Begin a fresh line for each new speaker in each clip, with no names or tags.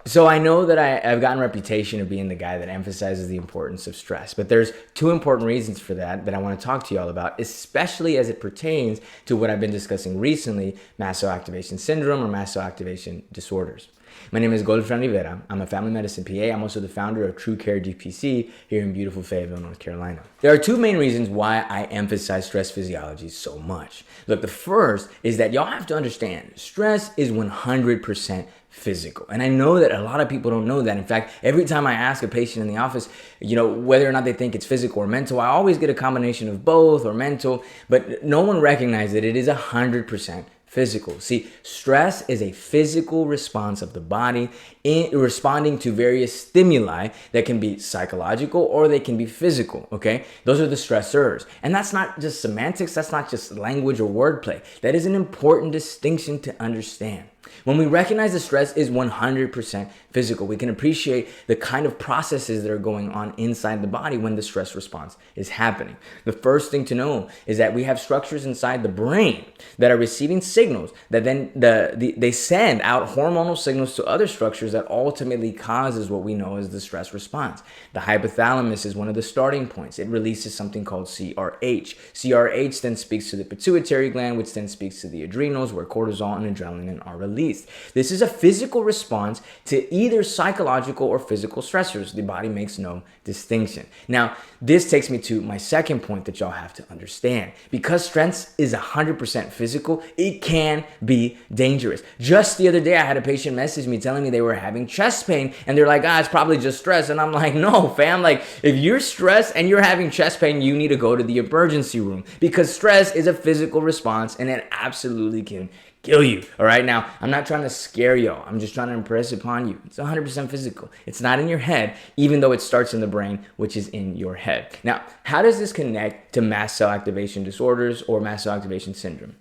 So I know that I've gotten a reputation of being the guy that emphasizes the importance of stress, but there's two important reasons for that I want to talk to y'all about, especially as it pertains to what I've been discussing recently, mast cell activation syndrome or mast cell activation disorders. My name is Golfran Rivera. I'm a family medicine PA. I'm also the founder of TrueCare DPC here in beautiful Fayetteville, North Carolina. There are two main reasons why I emphasize stress physiology so much. Look, the first is that y'all have to understand stress is 100% physical. And I know that a lot of people don't know that. In fact, every time I ask a patient in the office, whether or not they think it's physical or mental, I always get a combination of both or mental, but no one recognizes that it is 100% physical. See, stress is a physical response of the body in responding to various stimuli that can be psychological or they can be physical, okay? Those are the stressors. And that's not just semantics, that's not just language or wordplay. That is an important distinction to understand. When we recognize the stress is 100% physical, we can appreciate the kind of processes that are going on inside the body when the stress response is happening. The first thing to know is that we have structures inside the brain that are receiving signals that then they send out hormonal signals to other structures that ultimately causes what we know as the stress response. The hypothalamus is one of the starting points. It releases something called CRH. CRH then speaks to the pituitary gland, which then speaks to the adrenals, where cortisol and adrenaline are released. This is a physical response to either psychological or physical stressors. The body makes no distinction. Now, this takes me to my second point that y'all have to understand. Because stress is 100% physical, it can be dangerous. Just the other day, I had a patient message me telling me they were having chest pain, and they're like, it's probably just stress. And I'm like, no, fam, like if you're stressed and you're having chest pain, you need to go to the emergency room because stress is a physical response and it absolutely can kill you. All right. Now, I'm not trying to scare y'all. I'm just trying to impress upon you. It's 100% physical. It's not in your head, even though it starts in the brain, which is in your head. Now, how does this connect to mast cell activation disorders or mast cell activation syndrome?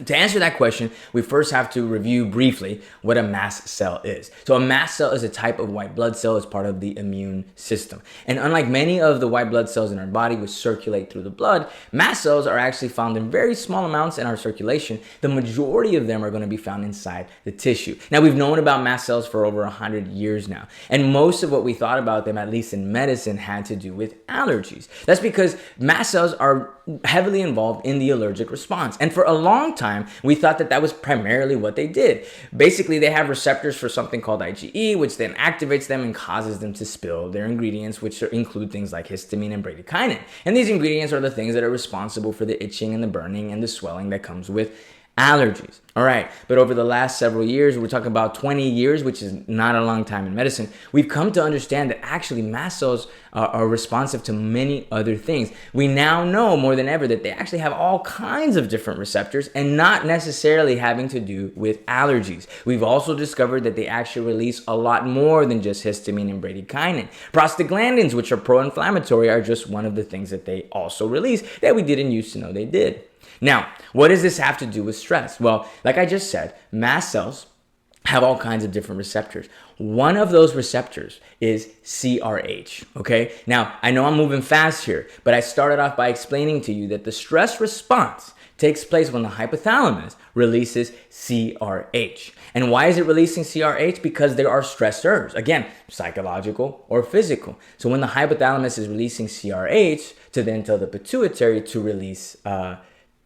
To answer that question, we first have to review briefly what a mast cell is. So a mast cell is a type of white blood cell as part of the immune system. And unlike many of the white blood cells in our body which circulate through the blood, mast cells are actually found in very small amounts in our circulation. The majority of them are going to be found inside the tissue. Now, we've known about mast cells for over 100 years now. And most of what we thought about them, at least in medicine, had to do with allergies. That's because mast cells are heavily involved in the allergic response. And for a long time, we thought that was primarily what they did. Basically, they have receptors for something called IgE, which then activates them and causes them to spill their ingredients, which include things like histamine and bradykinin. And these ingredients are the things that are responsible for the itching and the burning and the swelling that comes with allergies. All right. But over the last several years, we're talking about 20 years, which is not a long time in medicine. We've come to understand that actually mast cells are responsive to many other things. We now know more than ever that they actually have all kinds of different receptors and not necessarily having to do with allergies. We've also discovered that they actually release a lot more than just histamine and bradykinin. Prostaglandins, which are pro-inflammatory, are just one of the things that they also release that we didn't used to know they did. Now, what does this have to do with stress? Well, like I just said, mast cells have all kinds of different receptors. One of those receptors is CRH, okay? Now, I know I'm moving fast here, but I started off by explaining to you that the stress response takes place when the hypothalamus releases CRH. And why is it releasing CRH? Because there are stressors, again, psychological or physical. So when the hypothalamus is releasing CRH to then tell the pituitary to release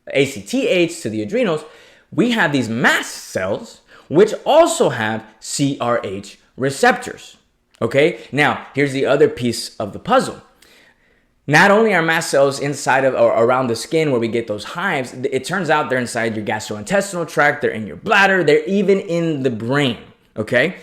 ACTH to the adrenals, we have these mast cells which also have CRH receptors. Okay, now here's the other piece of the puzzle. Not only are mast cells inside of or around the skin where we get those hives, it turns out they're inside your gastrointestinal tract, they're in your bladder, they're even in the brain. Okay,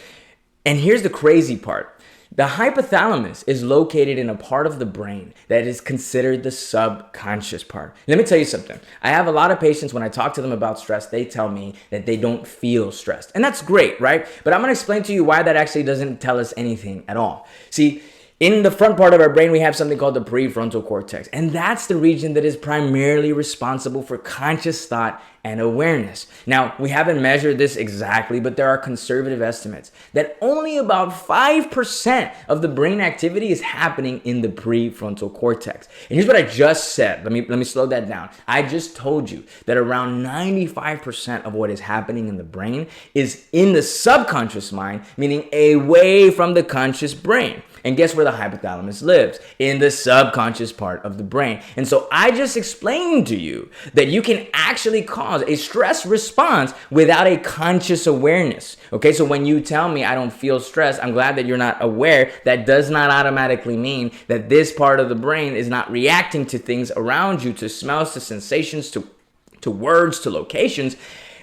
and here's the crazy part. The hypothalamus is located in a part of the brain that is considered the subconscious part. Let me tell you something. I have a lot of patients, when I talk to them about stress, they tell me that they don't feel stressed. And that's great, right? But I'm going to explain to you why that actually doesn't tell us anything at all. See, In the front part of our brain, we have something called the prefrontal cortex, and that's the region that is primarily responsible for conscious thought and awareness. Now, we haven't measured this exactly, but there are conservative estimates that only about 5% of the brain activity is happening in the prefrontal cortex. And here's what I just said. Let me slow that down. I just told you that around 95% of what is happening in the brain is in the subconscious mind, meaning away from the conscious brain. And guess where the hypothalamus lives? In the subconscious part of the brain. And so I just explained to you that you can actually cause a stress response without a conscious awareness. Okay, so when you tell me I don't feel stress, I'm glad that you're not aware. That does not automatically mean that this part of the brain is not reacting to things around you, to smells, to sensations, to words, to locations,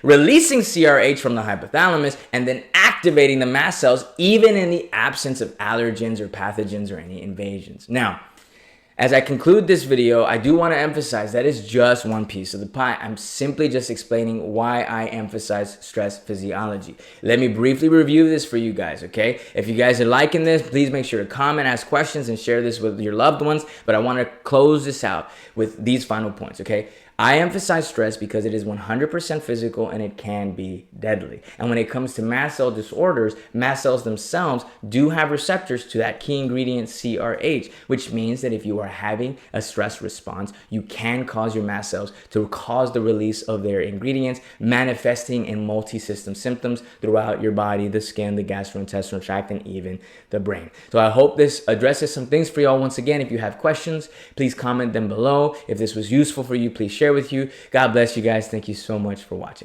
releasing CRH from the hypothalamus and then activating the mast cells even in the absence of allergens or pathogens or any invasions. Now, as I conclude this video, I do want to emphasize that is just one piece of the pie. I'm simply just explaining why I emphasize stress physiology. Let me briefly review this for you guys, okay? If you guys are liking this, please make sure to comment, ask questions, and share this with your loved ones. But I want to close this out with these final points, okay? I emphasize stress because it is 100% physical and it can be deadly. And when it comes to mast cell disorders, mast cells themselves do have receptors to that key ingredient CRH, which means that if you are having a stress response, you can cause your mast cells to cause the release of their ingredients, manifesting in multi-system symptoms throughout your body, the skin, the gastrointestinal tract, and even the brain. So I hope this addresses some things for y'all. Once again, if you have questions, please comment them below. If this was useful for you, please share with you. God bless you guys. Thank you so much for watching.